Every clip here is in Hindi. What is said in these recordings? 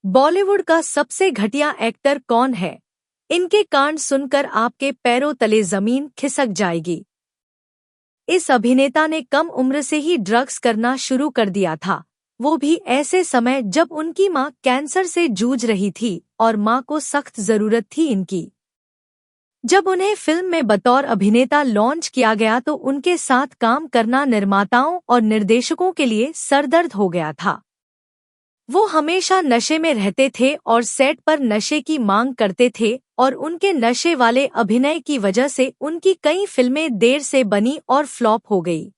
बॉलीवुड का सबसे घटिया एक्टर कौन है? इनके कांड सुनकर आपके पैरों तले जमीन खिसक जाएगी। इस अभिनेता ने कम उम्र से ही ड्रग्स करना शुरू कर दिया था, वो भी ऐसे समय जब उनकी मां कैंसर से जूझ रही थी और मां को सख्त जरूरत थी इनकी। जब उन्हें फिल्म में बतौर अभिनेता लॉन्च किया गया तो उनके साथ काम करना निर्माताओं और निर्देशकों के लिए सरदर्द हो गया था। वो हमेशा नशे में रहते थे और सेट पर नशे की मांग करते थे और उनके नशे वाले अभिनय की वजह से उनकी कई फिल्में देर से बनी और फ्लॉप हो गई।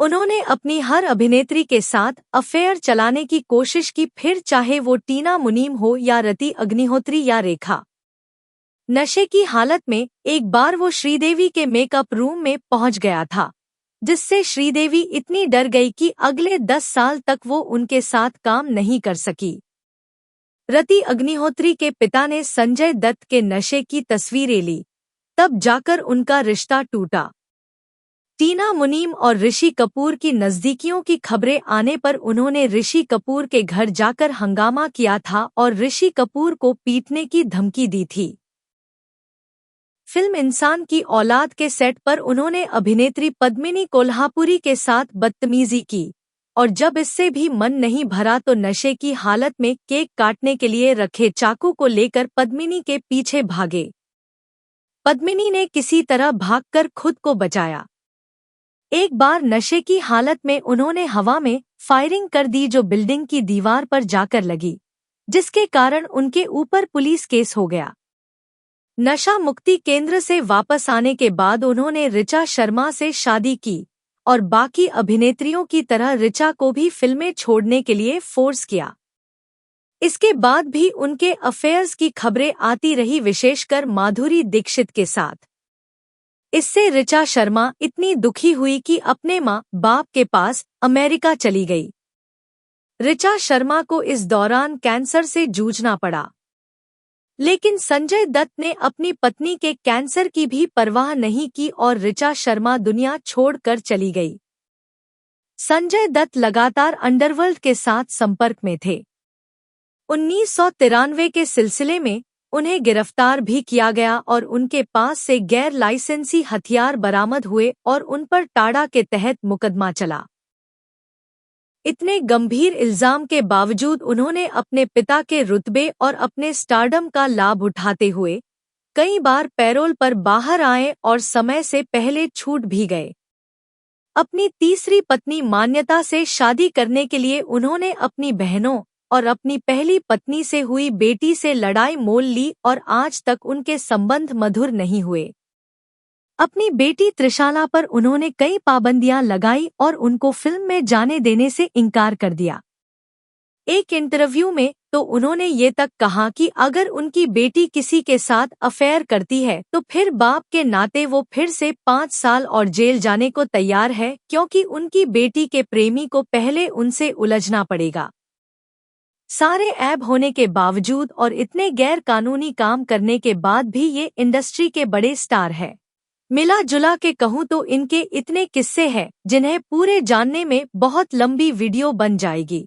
उन्होंने अपनी हर अभिनेत्री के साथ अफेयर चलाने की कोशिश की, फिर चाहे वो टीना मुनीम हो या रति अग्निहोत्री या रेखा। नशे की हालत में एक बार वो श्रीदेवी के मेकअप रूम में पहुंच गया था, जिससे श्रीदेवी इतनी डर गई कि अगले 10 साल तक वो उनके साथ काम नहीं कर सकी। रति अग्निहोत्री के पिता ने संजय दत्त के नशे की तस्वीरें ली, तब जाकर उनका रिश्ता टूटा। टीना मुनीम और ऋषि कपूर की नज़दीकियों की खबरें आने पर उन्होंने ऋषि कपूर के घर जाकर हंगामा किया था और ऋषि कपूर को पीटने की धमकी दी थी। फिल्म इंसान की औलाद के सेट पर उन्होंने अभिनेत्री पद्मिनी कोल्हापुरी के साथ बदतमीजी की और जब इससे भी मन नहीं भरा तो नशे की हालत में केक काटने के लिए रखे चाकू को लेकर पद्मिनी के पीछे भागे। पद्मिनी ने किसी तरह भागकर खुद को बचाया। एक बार नशे की हालत में उन्होंने हवा में फायरिंग कर दी जो बिल्डिंग की दीवार पर जाकर लगी, जिसके कारण उनके ऊपर पुलिस केस हो गया। नशा मुक्ति केंद्र से वापस आने के बाद उन्होंने ऋचा शर्मा से शादी की और बाकी अभिनेत्रियों की तरह ऋचा को भी फिल्में छोड़ने के लिए फोर्स किया। इसके बाद भी उनके अफेयर्स की खबरें आती रही, विशेषकर माधुरी दीक्षित के साथ। इससे ऋचा शर्मा इतनी दुखी हुई कि अपने माँ बाप के पास अमेरिका चली गई। ऋचा शर्मा को इस दौरान कैंसर से जूझना पड़ा, लेकिन संजय दत्त ने अपनी पत्नी के कैंसर की भी परवाह नहीं की और ऋचा शर्मा दुनिया छोड़कर चली गई। संजय दत्त लगातार अंडरवर्ल्ड के साथ संपर्क में थे। 1993 के सिलसिले में उन्हें गिरफ्तार भी किया गया और उनके पास से गैर लाइसेंसी हथियार बरामद हुए और उन पर टाडा के तहत मुकदमा चला। इतने गंभीर इल्जाम के बावजूद उन्होंने अपने पिता के रुतबे और अपने स्टारडम का लाभ उठाते हुए कई बार पैरोल पर बाहर आए और समय से पहले छूट भी गए। अपनी तीसरी पत्नी मान्यता से शादी करने के लिए उन्होंने अपनी बहनों और अपनी पहली पत्नी से हुई बेटी से लड़ाई मोल ली और आज तक उनके संबंध मधुर नहीं हुए। अपनी बेटी त्रिशाला पर उन्होंने कई पाबंदियां लगाई और उनको फिल्म में जाने देने से इनकार कर दिया। एक इंटरव्यू में तो उन्होंने ये तक कहा कि अगर उनकी बेटी किसी के साथ अफेयर करती है तो फिर बाप के नाते वो फिर से 5 साल और जेल जाने को तैयार है, क्योंकि उनकी बेटी के प्रेमी को पहले उनसे उलझना पड़ेगा। सारे ऐब होने के बावजूद और इतने गैर कानूनी काम करने के बाद भी ये इंडस्ट्री के बड़े स्टार है। मिला जुला के कहूँ तो इनके इतने किस्से हैं जिन्हें पूरे जानने में बहुत लंबी वीडियो बन जाएगी।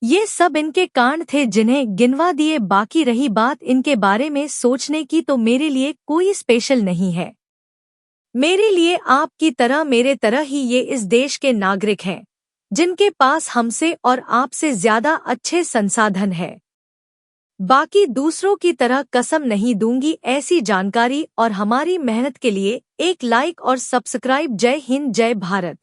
ये सब इनके कांड थे जिन्हें गिनवा दिए, बाकी रही बात इनके बारे में सोचने की तो मेरे लिए कोई स्पेशल नहीं है। मेरे लिए आपकी तरह मेरे तरह ही ये इस देश के नागरिक हैं, जिनके पास हमसे और आपसे ज्यादा अच्छे संसाधन है। बाकी दूसरों की तरह कसम नहीं दूंगी। ऐसी जानकारी और हमारी मेहनत के लिए एक लाइक और सब्सक्राइब। जय हिंद, जय भारत।